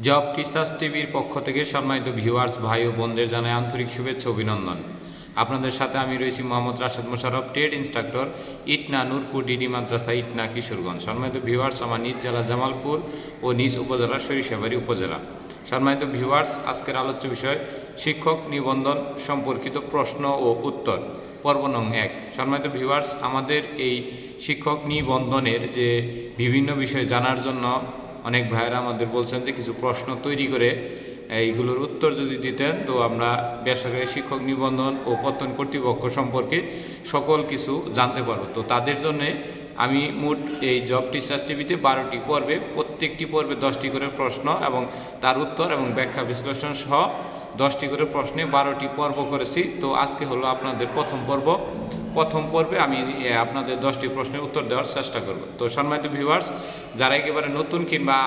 Job teachers টিভির পক্ষ থেকে সম্মানিত ভিউয়ার্স ভাই ও বোনদের জানাই আন্তরিক শুভেচ্ছা অভিনন্দন। আপনাদের সাথে আমি রয়েছি Mohammad Rashed Mosharraf, trade instructor, Itna Nurpur DD মাদ্রাসা, ইটনা, কিশোরগঞ্জ। সম্মানিত ভিউয়ার্স, আমার নিজ জেলা জামালপুর ও নিজ উপজেলা সরিষাবাড়ি উপজেলা। সম্মানিত ভিউয়ার্স, আজকের আলোচ্য বিষয় শিক্ষক নিবন্ধন সম্পর্কিত প্রশ্ন ও উত্তর, পর্ব নং 1। সম্মানিত ভিউয়ার্স, আমাদের এই শিক্ষক নিবন্ধনের যে বিভিন্ন বিষয় জানার জন্য অনেক ভাইয়েরা আমাদের বলছেন যে কিছু প্রশ্ন তৈরি করে এইগুলোর উত্তর যদি দিতেন তো আমরা বেসরকারি শিক্ষক নিবন্ধন ও প্রত্যয়ন কর্তৃপক্ষ সম্পর্কে সকল কিছু জানতে পারব। তো তাদের জন্যে আমি মোট এই জব টিচার্স টিভিতে 12টি পর্বে, প্রত্যেকটি পর্বে 10টি করে প্রশ্ন এবং তার উত্তর এবং ব্যাখ্যা বিশ্লেষণ সহ 10টি করে প্রশ্নে 12টি পর্ব করেছি। তো আজকে হলো আপনাদের প্রথম পর্ব। প্রথম পর্বে আমি আপনাদের 10টি প্রশ্নের উত্তর দেওয়ার চেষ্টা করব। তো সম্মানিত ভিউয়ার্স, যারা একেবারে নতুন কিংবা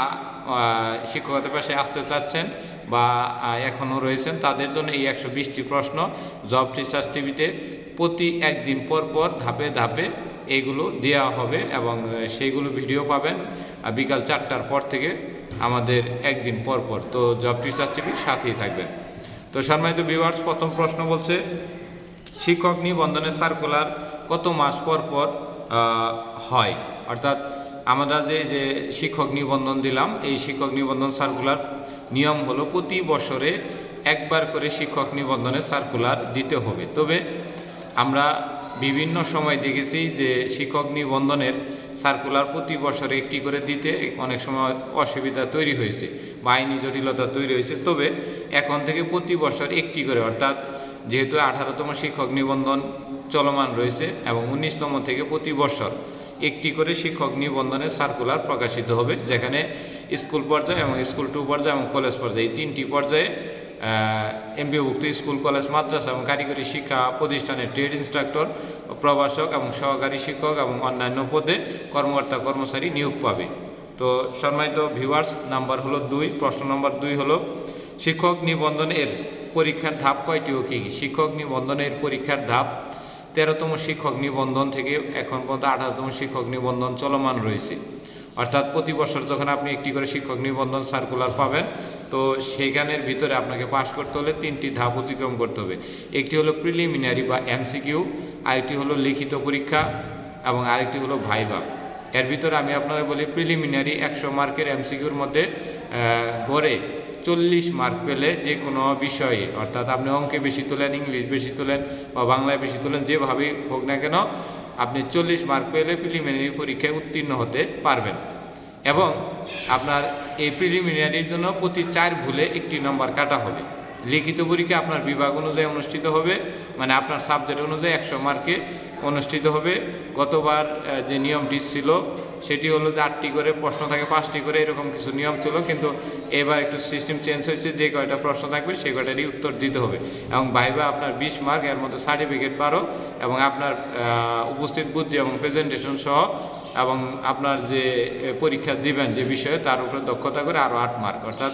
শিক্ষকতার পেশায় আসতে চাচ্ছেন বা এখনও রয়েছেন, তাদের জন্য এই 120টি প্রশ্ন জব টিচার্স টিভিতে প্রতি একদিন পর পর ধাপে ধাপে এইগুলো দেওয়া হবে এবং সেইগুলো ভিডিও পাবেন বিকাল 4টার পর থেকে আমাদের একদিন পর পর। তো জব টিচার্স টিভির সাথেই থাকবেন। তো সম্মানিত ভিউয়ার্স, প্রথম প্রশ্ন বলছে, শিক্ষক নিবন্ধনের সার্কুলার কত মাস পর পর হয়? অর্থাৎ আমরা যে শিক্ষক নিবন্ধন দিলাম, এই শিক্ষক নিবন্ধন সার্কুলার নিয়ম হলো প্রতি বছরে একবার করে শিক্ষক নিবন্ধনের সার্কুলার দিতে হবে। তবে আমরা বিভিন্ন সময় দেখেছি যে শিক্ষক নিবন্ধনের সার্কুলার প্রতি বছরে একটি করে দিতে অনেক সময় অসুবিধা তৈরি হয়েছে বা আইনি জটিলতা তৈরি হয়েছে। তবে এখন থেকে প্রতি বছর একটি করে, অর্থাৎ যেহেতু 18তম শিক্ষক নিবন্ধন চলমান রয়েছে এবং 19তম থেকে প্রতি বছর একটি করে শিক্ষক নিবন্ধনের সার্কুলার প্রকাশিত হবে, যেখানে স্কুল পর্যায়ে এবং স্কুল 2 পর্যায়ে এবং কলেজ পর্যায়ে, এই 3টি পর্যায়ে এমপিওভুক্ত স্কুল, কলেজ, মাদ্রাসা এবং কারিগরি শিক্ষা প্রতিষ্ঠানের ট্রেড ইনস্ট্রাক্টর, প্রভাষক এবং সহকারী শিক্ষক এবং অন্যান্য পদে কর্মকর্তা কর্মচারী নিয়োগ পাবে। তো সম্মানিত ভিউয়ার্স, নাম্বার হলো 2। প্রশ্ন নম্বর 2 হলো, শিক্ষক নিবন্ধনের পরীক্ষার ধাপ কয়টি ও কী কী? শিক্ষক নিবন্ধনের পরীক্ষার ধাপ 13তম শিক্ষক নিবন্ধন থেকে এখন পর্যন্ত 18তম শিক্ষক নিবন্ধন চলমান রয়েছে। অর্থাৎ প্রতি বছর যখন আপনি একটি করে শিক্ষক নিবন্ধন সার্কুলার পাবেন, তো সেখানের ভিতরে আপনাকে পাশ করতে হলে 3টি ধাপ অতিক্রম করতে হবে। একটি হলো প্রিলিমিনারি বা এমসিকিউ, আরেকটি হলো লিখিত পরীক্ষা এবং আরেকটি হলো ভাইভা। এর ভিতরে আমি আপনারা বলি, প্রিলিমিনারি 100 মার্কের এমসিকিউর মধ্যে গড়ে 40 মার্ক পেলে যে কোনো বিষয়ে, অর্থাৎ আপনি অঙ্কে বেশি তোলেন, ইংলিশ বেশি তোলেন বা বাংলায় বেশি তোলেন, যেভাবেই হোক না কেন আপনি 40 মার্ক পেলে প্রিলিমিনারি পরীক্ষায় উত্তীর্ণ হতে পারবেন। এবং আপনার এই প্রিলিমিনারির জন্য প্রতি 4 ভুলে 1টি নম্বর কাটা হবে। লিখিত পরীক্ষা আপনার বিভাগ অনুযায়ী অনুষ্ঠিত হবে, মানে আপনার সাবজেক্ট অনুযায়ী 100 মার্কে অনুষ্ঠিত হবে। গতবার যে নিয়মটি ছিল সেটি হলো যে 8টি করে প্রশ্ন থাকে, 5টি করে, এরকম কিছু নিয়ম ছিল। কিন্তু এবার একটু সিস্টেম চেঞ্জ হয়েছে, যে কয়টা প্রশ্ন থাকবে সেই কয়টারই উত্তর দিতে হবে। এবং ভাইভা আপনার 20 মার্ক, এর মধ্যে সার্টিফিকেট 12 এবং আপনার উপস্থিত বুদ্ধি এবং প্রেজেন্টেশন সহ এবং আপনার যে পরীক্ষা দিবেন যে বিষয়ে তার উপরে দক্ষতা করে আরও 8 মার্ক। অর্থাৎ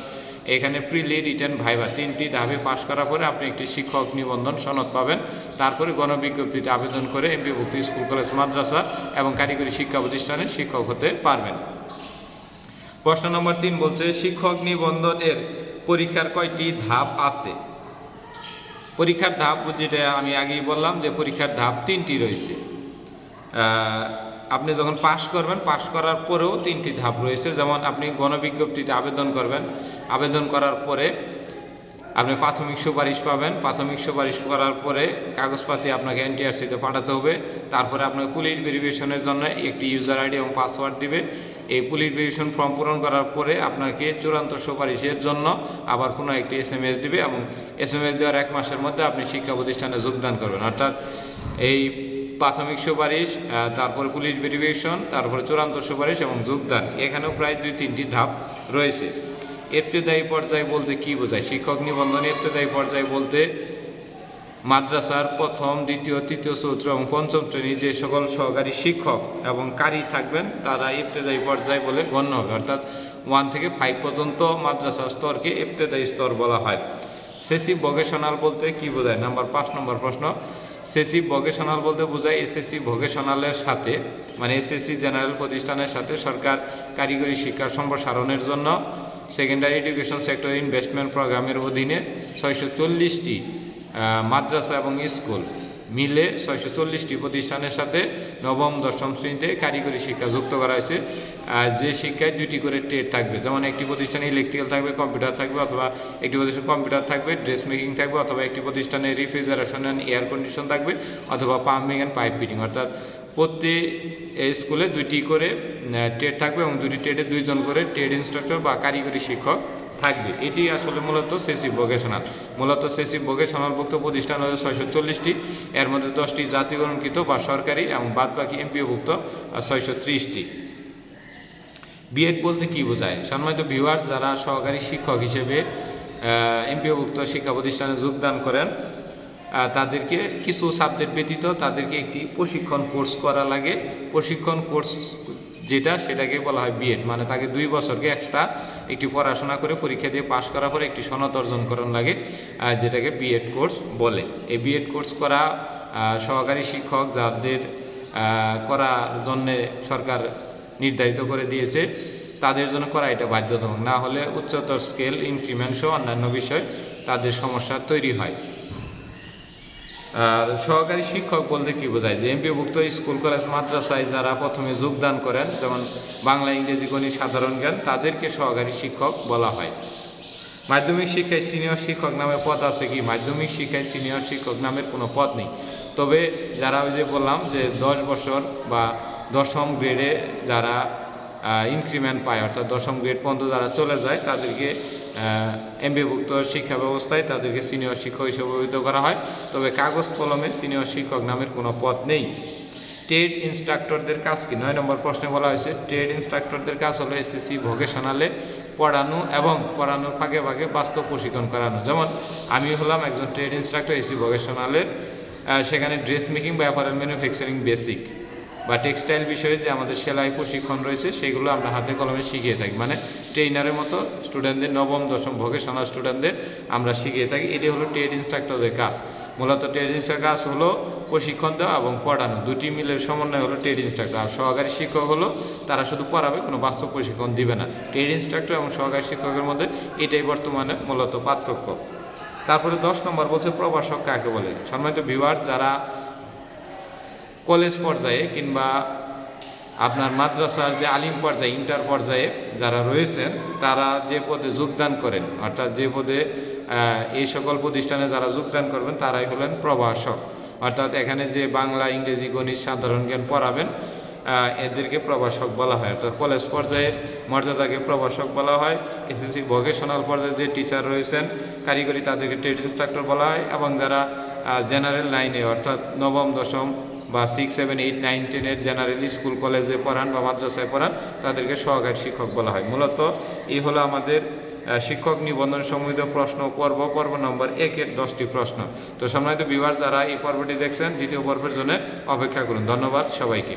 এখানে প্রিলি, রিটেন, ভাইভা 3টি ধাপে পাশ করার পরে আপনি একটি শিক্ষক নিবন্ধন সনদ পাবেন। তারপরে গণবিজ্ঞপ্তিতে আবেদন করে এমপিওভুক্ত স্কুল, কলেজ, মাদ্রাসা এবং কারিগরি শিক্ষা প্রতিষ্ঠানে শিক্ষক হতে পারবেন। প্রশ্ন নম্বর 3 বলছে, শিক্ষক নিবন্ধনের পরীক্ষার কয়টি ধাপ আছে? পরীক্ষার ধাপ যেটা আমি আগেই বললাম যে পরীক্ষার ধাপ 3টি রয়েছে। আপনি যখন পাশ করবেন, পাশ করার পরেও 3টি ধাপ রয়েছে। যেমন আপনি গণবিজ্ঞপ্তিতে আবেদন করবেন, আবেদন করার পরে আপনি প্রাথমিক সুপারিশ পাবেন। প্রাথমিক সুপারিশ করার পরে কাগজপাতি আপনাকে এনটিআরসিতে পাঠাতে হবে। তারপরে আপনাকে পুলিশ ভেরিফিকেশনের জন্য একটি ইউজার আইডি এবং পাসওয়ার্ড দিবে। এই পুলিশ ভেরিফিকেশন ফর্ম পূরণ করার পরে আপনাকে চূড়ান্ত সুপারিশের জন্য আবার কোনো একটি SMS দিবে এবং SMS দেওয়ার 1 মাসের মধ্যে আপনি শিক্ষা প্রতিষ্ঠানে যোগদান করবেন। অর্থাৎ এই প্রাথমিক সুপারিশ, তারপরে পুলিশ ভেরিফিকেশন, তারপরে চূড়ান্ত সুপারিশ এবং যোগদান, এখানেও প্রায় 2-3টি ধাপ রয়েছে। ইবতেদায়ী পর্যায়ে বলতে কি বোঝায়? শিক্ষক নিবন্ধন ইবতেদায়ী পর্যায়ে বলতে মাদ্রাসার 1ম, 2য়, 3য়, 4র্থ এবং 5ম শ্রেণীর যে সকল সহকারী শিক্ষক এবং কারি থাকবেন তারা ইবতেদায়ী পর্যায় বলে গণ্য হবে। অর্থাৎ 1 থেকে 5 পর্যন্ত মাদ্রাসা স্তরকে ইবতেদায়ী স্তর বলা হয়। সেসিভ ভোকেশনাল বলতে কি বোঝায়? নাম্বার 5 নম্বর প্রশ্ন, সেসি ভোকেশনাল বলতে বোঝায় এসএসসি ভোকেশনালের সাথে মানে এসএসসি জেনারেল প্রতিষ্ঠানের সাথে সরকার কারিগরি শিক্ষা সম্প্রসারণের জন্য সেকেন্ডারি এডুকেশন সেক্টর ইনভেস্টমেন্ট প্রোগ্রামের অধীনে 640টি মাদ্রাসা এবং স্কুল মিলে 640টি প্রতিষ্ঠানের সাথে নবম দশম শ্রেণীতে কারিগরি শিক্ষা যুক্ত করা হয়েছে। যে শিক্ষায় 2টি করে ট্রেড থাকবে, যেমন একটি প্রতিষ্ঠানে ইলেকট্রিক্যাল থাকবে, কম্পিউটার থাকবে, অথবা একটি প্রতিষ্ঠানে কম্পিউটার থাকবে, ড্রেস মেকিং থাকবে, অথবা একটি প্রতিষ্ঠানে রেফ্রিজারেশন অ্যান্ড এয়ার কন্ডিশন থাকবে, অথবা পাম্পিং অ্যান্ড পাইপ ফিটিং। অর্থাৎ প্রতি স্কুলে 2টি করে ট্রেড থাকবে এবং 2টি ট্রেডে 2জন করে ট্রেড ইনস্ট্রাক্টর বা কারিগরি শিক্ষক থাকবে। এটি আসলে মূলত সেসি ভোকেশনাল। মূলত সেসি ভোকেশনালভুক্ত প্রতিষ্ঠান হলো 640টি, এর মধ্যে 10টি জাতীয়করণকৃত বা সরকারি এবং বাদবাকি এমপিওভুক্ত 630টি। বিএড বলতে কী বোঝায়? সম্মানিত ভিউয়ার্স, যারা সহকারী শিক্ষক হিসেবে এমপিওভুক্ত শিক্ষা প্রতিষ্ঠানে যোগদান করেন তাদেরকে কিছু সাবজেক্ট ব্যতীত তাদেরকে একটি প্রশিক্ষণ কোর্স করা লাগে। প্রশিক্ষণ কোর্স সেটাকে বলা হয় বিএড, মানে তাকে 2 বছরকে এক্সট্রা একটি পড়াশোনা করে পরীক্ষা দিয়ে পাশ করার পরে একটি সনদ অর্জন করার লাগে, যেটাকে বিএড কোর্স বলে। এই বিএড কোর্স করা সহকারী শিক্ষক যাদের করার জন্যে সরকার নির্ধারিত করে দিয়েছে তাদের জন্য করা এটা বাধ্যতামূলক, না হলে উচ্চতর স্কেল ইনক্রিমেন্ট সহ অন্যান্য বিষয় তাদের সমস্যা তৈরি হয়। আর সহকারী শিক্ষক বলতে কী বোঝায়? যে এমপিওভুক্ত স্কুল কলেজ মাদ্রাসায় যারা প্রথমে যোগদান করেন, যেমন বাংলা, ইংরেজি, গণিত, সাধারণ জ্ঞান, তাদেরকে সহকারী শিক্ষক বলা হয়। মাধ্যমিক শিক্ষায় সিনিয়র শিক্ষক নামে পদ আছে কি? মাধ্যমিক শিক্ষায় সিনিয়র শিক্ষক নামের কোনো পদ নেই। তবে যারা ওই যে বললাম যে 10 বছর বা 10ম গ্রেডে যারা ইনক্রিমেন্ট পায়, অর্থাৎ 10ম গ্রেড পর্যন্ত যারা চলে যায় তাদেরকে এমপিওভুক্ত শিক্ষা ব্যবস্থায় তাদেরকে সিনিয়র শিক্ষক হিসেবে অভিহিত করা হয়। তবে কাগজ কলমে সিনিয়র শিক্ষক নামের কোনো পদ নেই। ট্রেড ইনস্ট্রাক্টরদের কাজ কি? 9 নম্বর প্রশ্নে বলা হয়েছে ট্রেড ইনস্ট্রাক্টরদের কাজ হলো এসএসসি ভোকেশনালে পড়ানো এবং পড়ানোর ফাঁকে ফাঁকে বাস্তব প্রশিক্ষণ করানো। যেমন আমি হলাম একজন ট্রেড ইনস্ট্রাক্টর এসএসসি ভোকেশনালের, সেখানে ড্রেস মেকিং বা অ্যাপারেল ম্যানুফ্যাকচারিং বেসিক বা টেক্সটাইল বিষয়ে যে আমাদের সেলাই প্রশিক্ষণ রয়েছে সেগুলো আমরা হাতে কলমে শিখিয়ে থাকি, মানে ট্রেনারের মতো স্টুডেন্টদের, নবম দশম ভোকেশনাল স্টুডেন্টদের আমরা শিখিয়ে থাকি। এটি হলো ট্রেড ইনস্ট্রাক্টরদের কাজ। মূলত ট্রেড ইনস্ট্রাক্টর কাজ হলো প্রশিক্ষণ দেওয়া এবং পড়ানো, 2টি মিলের সমন্বয় হলো ট্রেড ইনস্ট্রাক্টর। আর সহকারী শিক্ষক হলো তারা শুধু পড়াবে, কোনো বাস্তব প্রশিক্ষণ দিবে না। ট্রেড ইনস্ট্রাক্টর এবং সহকারী শিক্ষকের মধ্যে এটাই বর্তমানে মূলত পার্থক্য। তারপরে 10 নম্বর বলছে প্রভাষক কাকে বলে? সম্মানিত ভিউয়ার্স, যারা কলেজ পর্যায়ে কিংবা আপনার মাদ্রাসার যে আলিম পর্যায়ে, ইন্টার পর্যায়ে যারা রয়েছেন তারা যে পদে যোগদান করেন, অর্থাৎ যে পদে এই সকল প্রতিষ্ঠানে যারা যোগদান করবেন তারাই হলেন প্রভাষক। অর্থাৎ এখানে যে বাংলা, ইংরেজি, গণিত, সাধারণ জ্ঞান পড়াবেন এদেরকে প্রভাষক বলা হয়। অর্থাৎ কলেজ পর্যায়ের মর্যাদাকে প্রভাষক বলা হয়। এসএসসি ভোকেশনাল পর্যায়ে যে টিচার রয়েছেন কারিগরি তাদেরকে ট্রেড ইনস্ট্রাক্টর বলা হয়, এবং যারা জেনারেল লাইনে অর্থাৎ নবম দশম বা 6, 7, 8, 9, 10 জেনারেল স্কুল কলেজে পড়ান বা মাদ্রাসায় পড়ান তাদেরকে সহকারী শিক্ষক বলা হয়। মূলত এই হলো আমাদের শিক্ষক নিবন্ধন সম্বলিত প্রশ্ন পর্ব নম্বর 1-এর 10টি প্রশ্ন। তো সম্মানিত ভিউয়ার্স, যারা এই পর্বটি দেখছেন দ্বিতীয় পর্বের জন্য অপেক্ষা করুন। ধন্যবাদ সবাইকে।